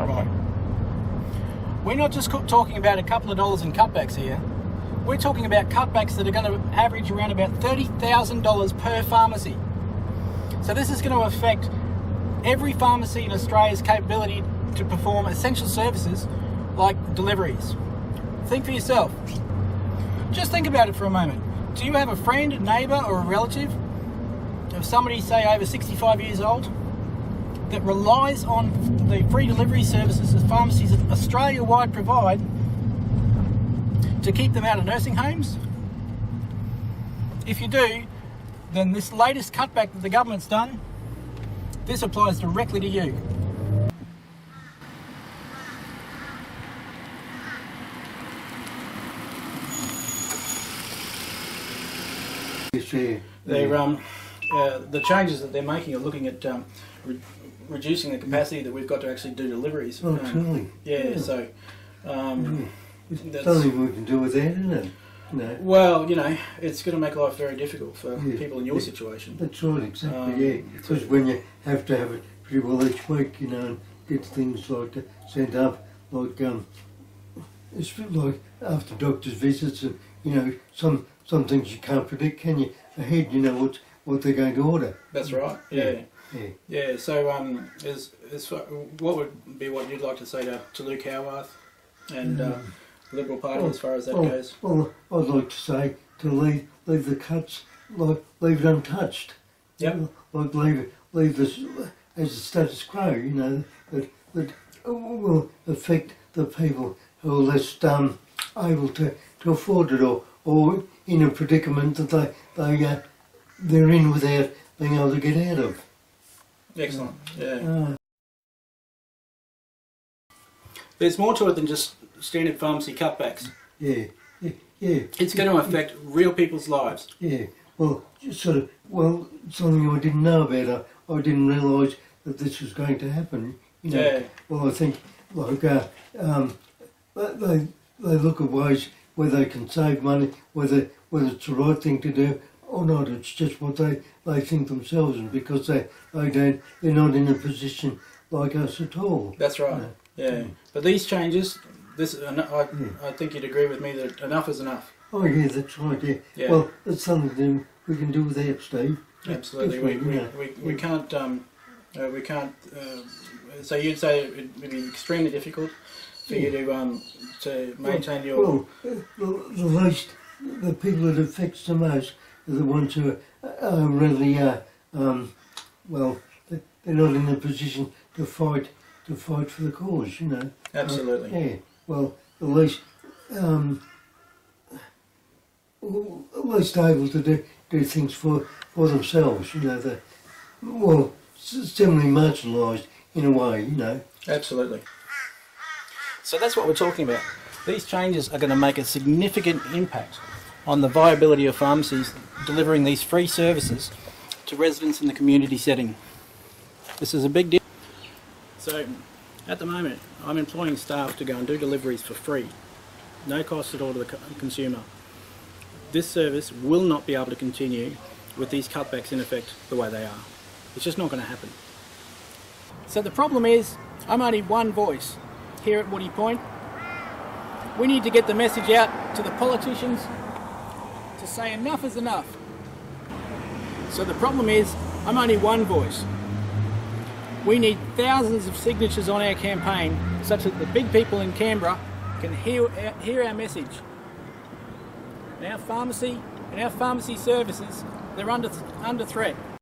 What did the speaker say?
Right. We're not just talking about a couple of dollars in cutbacks here. We're talking about cutbacks that are going to average around about $30,000 per pharmacy. So this is going to affect every pharmacy in Australia's capability to perform essential services like deliveries. Think for yourself. Just think about it for a moment. Do you have a friend, a neighbour or a relative of somebody, say, over 65 years old that relies on the free delivery services that pharmacies Australia-wide provide to keep them out of nursing homes? If you do, then this latest cutback that the government's done, this applies directly to you. The changes that they're making are looking at reducing the capacity that we've got to actually do deliveries. Oh, truly. Yeah, so... There's something we can do with that, isn't it? No. Well, you know, it's going to make life very difficult for people in your situation. That's right, exactly, Because when you have to have it pretty well each week, you know, and get things like sent up, like, it's like after doctor's visits, and, you know, some things you can't predict, can you? Ahead, you know what they're going to order. That's right, yeah. So, what would be what you'd like to say to Luke Howarth and the Liberal Party as far as that goes? Well, I'd like to say to leave the cuts, like leave it untouched. Yep. Like leave this as a status quo. You know that will affect the people who are less able to afford it, or in a predicament that they're in without being able to get out of. Excellent. Yeah. There's more to it than just standard pharmacy cutbacks. Yeah. It's going to affect real people's lives. Yeah. Well, something I didn't know about. I didn't realise that this was going to happen. You know. Yeah. Well, I think like they look at ways where they can save money, whether it's the right thing to do or not. It's just what they think themselves, and because they're not in a position like us at all. That's right. Yeah. But these changes, I think you'd agree with me that enough is enough. Oh yeah, that's right. Yeah. Well, it's something we can do without, Steve. Absolutely. We can't. We can't. So you'd say it would be extremely difficult for you to maintain your. Well, the least, the people that it affects the most are the ones who are really they're not in a position to fight for the cause, you know. Absolutely. Yeah. Well, at least able to do things for themselves, you know. Similarly marginalised in a way, you know. Absolutely. So that's what we're talking about. These changes are going to make a significant impact on the viability of pharmacies delivering these free services to residents in the community setting. This is a big deal. So at the moment I'm employing staff to go and do deliveries for free, no cost at all to the consumer. This service will not be able to continue with these cutbacks in effect the way they are. It's just not going to happen. So the problem is, I'm only one voice here at Woody Point. We need to get the message out to the politicians to say enough is enough. So the problem is, I'm only one voice. We need thousands of signatures on our campaign such that the big people in Canberra can hear our message. And our pharmacy and our pharmacy services, they're under threat.